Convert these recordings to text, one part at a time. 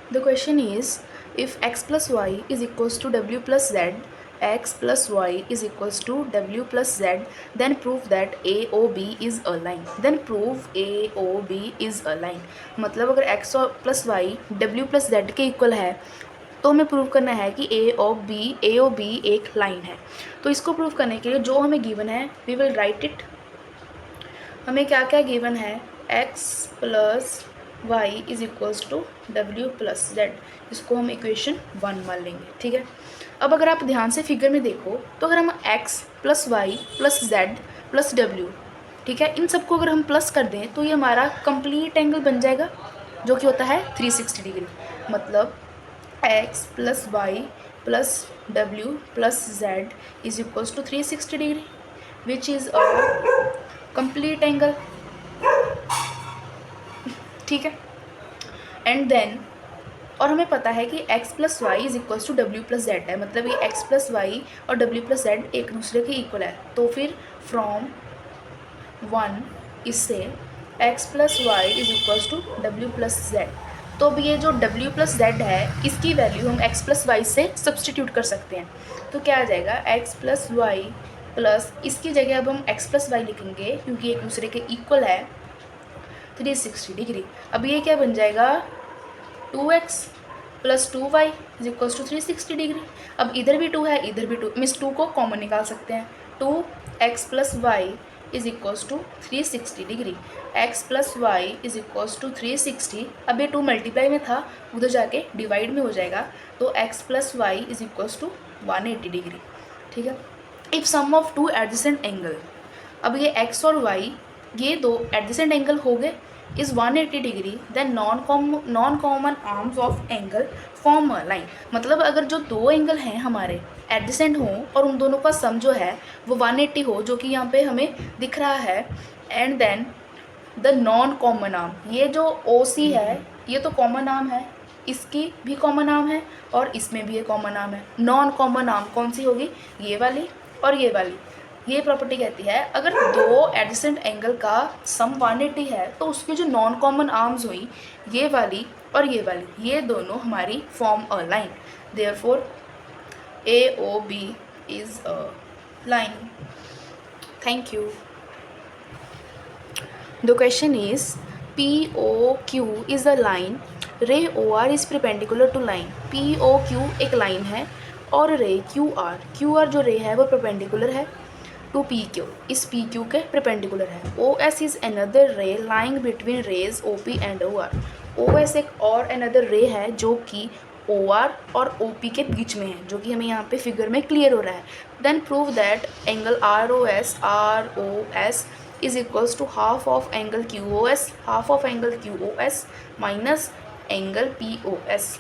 The question is, if x plus y is equals to w plus z, x plus y is equals to w plus z, then prove that AOB is a line. Then prove AOB is a line. मतलब अगर x और plus y w plus z के equal है तो हमें prove करना है कि AOB एक लाइन है. तो इसको प्रूव करने के लिए जो हमें गिवन है वी विल राइट इट. हमें क्या क्या गिवन है, x plus y is equals to डब्ल्यू प्लस जेड. इसको हम इक्वेशन 1 मान लेंगे. ठीक है. अब अगर आप ध्यान से फिगर में देखो तो अगर हम x plus y plus z plus डब्ल्यू, ठीक है, इन सबको अगर हम प्लस कर दें तो ये हमारा कंप्लीट एंगल बन जाएगा जो कि होता है 360 डिग्री. मतलब x प्लस वाई प्लस डब्ल्यू plus z is equals to 360 degree which is a complete angle. ठीक है. एंड देन और हमें पता है कि x plus y is equals to डब्ल्यू प्लस जेड है. मतलब ये x प्लस वाई और डब्ल्यू प्लस जेड एक दूसरे के इक्वल है. तो फिर फ्रॉम 1 इससे x plus y is equals to डब्ल्यू प्लस जेड. तो अब ये जो w प्लस जेड है इसकी वैल्यू हम x प्लस वाई से सब्सटीट्यूट कर सकते हैं. तो क्या आ जाएगा, x प्लस वाई प्लस इसकी जगह अब हम x प्लस वाई लिखेंगे क्योंकि एक दूसरे के इक्वल है 360 डिग्री. अब ये क्या बन जाएगा, 2x plus 2y is equals to 360 degree. अब इधर भी 2 है इधर भी 2, मीन्स 2 को कॉमन निकाल सकते हैं. 2x plus y is equals to 360 degree. x plus y is equals to 360. अब ये 2 मल्टीप्लाई में था, उधर जाके डिवाइड में हो जाएगा. तो x plus y is equals to 180 degree. ठीक है. If sum of two adjacent angle, अब ये x और y ये दो एडजेसेंट एंगल हो गए is 180 degree, then non common arms of angle form a line. मतलब अगर जो दो एंगल हैं हमारे एडजेसेंट हों और उन दोनों का सम जो है वो 180 हो, जो कि यहाँ पे हमें दिख रहा है. And then the non common arm, ये जो OC है ये तो कॉमन आर्म है, इसकी भी कॉमन आर्म है और इसमें भी ये कॉमन आर्म है. नॉन कॉमन आर्म कौन सी होगी, ये वाली और ये वाली. ये प्रॉपर्टी कहती है अगर दो एडजेसेंट एंगल का सम 180 है तो उसकी जो नॉन कॉमन आर्म्स हुई ये वाली और ये वाली, ये दोनों हमारी form a line. Therefore AOB is a line. Thank you. The question is POQ is a line, ray OR is perpendicular to line. POQ एक लाइन है और रे QR जो रे है वो परपेंडिकुलर है टू PQ, इस PQ के परपेंडिकुलर है. OS is another ray lying between rays OP and OR. OS एक और अनदर रे है जो कि OR और OP के बीच में है, जो कि हमें यहाँ पे फिगर में क्लियर हो रहा है. Then prove that angle ROS is equals to half of angle QOS minus angle POS.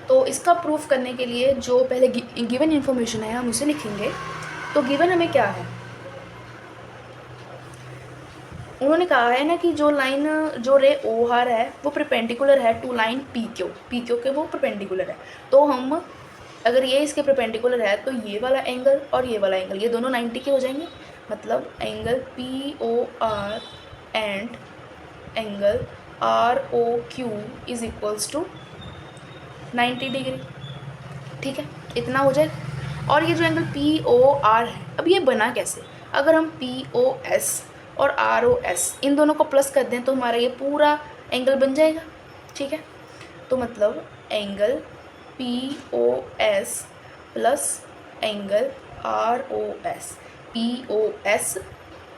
तो इसका प्रूफ करने के लिए जो पहले गिवन इन्फॉर्मेशन है हम उसे लिखेंगे. तो गिवन हमें क्या है, उन्होंने कहा है ना कि जो लाइन जो रे OR है वो परपेंडिकुलर है टू लाइन PQ के वो परपेंडिकुलर है. तो हम अगर ये इसके परपेंडिकुलर है तो ये वाला एंगल और ये वाला एंगल ये दोनों 90 के हो जाएंगे. मतलब angle POR and angle ROQ is equals to 90 degree. ठीक है, इतना हो जाएगा. और ये जो एंगल POR है, अब ये बना कैसे, अगर हम POS और ROS इन दोनों को प्लस कर दें तो हमारा ये पूरा एंगल बन जाएगा. ठीक है. तो मतलब angle POS plus angle POS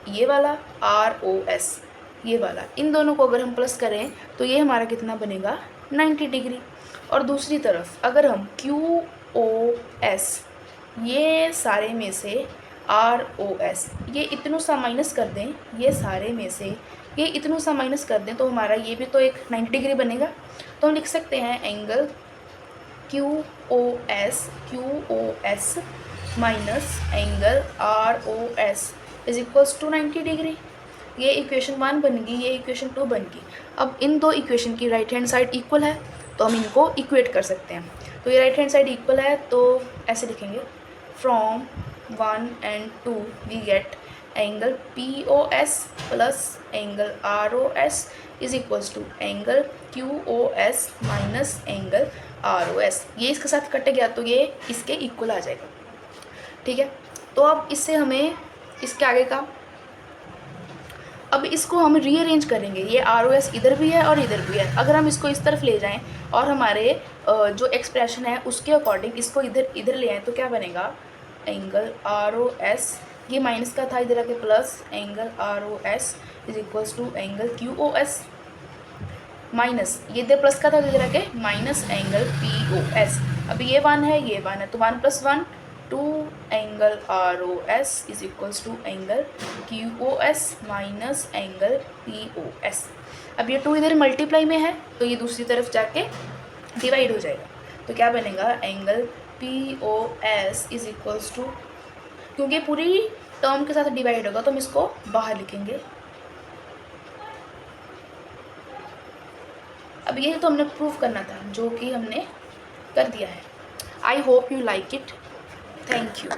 ये वाला ROS ये वाला, इन दोनों को अगर हम प्लस करें तो ये हमारा कितना बनेगा, 90 डिग्री. और दूसरी तरफ अगर हम QOS ये सारे में से ROS ये इतनों सा माइनस कर दें, ये सारे में से ये इतनों सा माइनस कर दें तो हमारा ये भी तो एक 90 डिग्री बनेगा. तो हम लिख सकते हैं angle QOS minus angle ROS is equals to 90 degree. ये इक्वेशन 1 बन गई, ये इक्वेशन 2 बन गई. अब इन दो इक्वेशन की राइट हैंड साइड इक्वल है तो हम इनको इक्वेट कर सकते हैं. तो ये राइट हैंड साइड इक्वल है तो ऐसे लिखेंगे, from 1 and 2 we get angle POS plus angle ROS is equals to angle QOS minus angle ROS। ये इसके साथ कट गया तो ये इसके इक्वल आ जाएगा, ठीक है। तो अब इससे हमें इसके आगे का, अब इसको हम रीअरेंज करेंगे, ये ROS इधर भी है और इधर भी है। अगर हम इसको इस तरफ ले जाएं और हमारे जो एक्सप्रेशन है उसके अकॉर्डिंग इसको इधर इधर ले आएँ तो क्या बनेगा, एंगल ROS, ये माइनस का था इधर आके plus, angle ROS is equals to angle QOS minus, ये इधर प्लस का था इधर आके माइनस एंगल POS। अब ये 1 है ये 1 है तो 1 + 1 2 angle ROS is equals to angle QOS minus angle POS। अब ये 2 इधर मल्टीप्लाई में है तो ये दूसरी तरफ जाके डिवाइड हो जाएगा, तो क्या बनेगा, angle POS is equals to, क्योंकि पूरी टर्म के साथ डिवाइड होगा तो हम इसको बाहर लिखेंगे। अब ये तो हमने प्रूव करना था जो कि हमने कर दिया है। I hope you like it, thank you.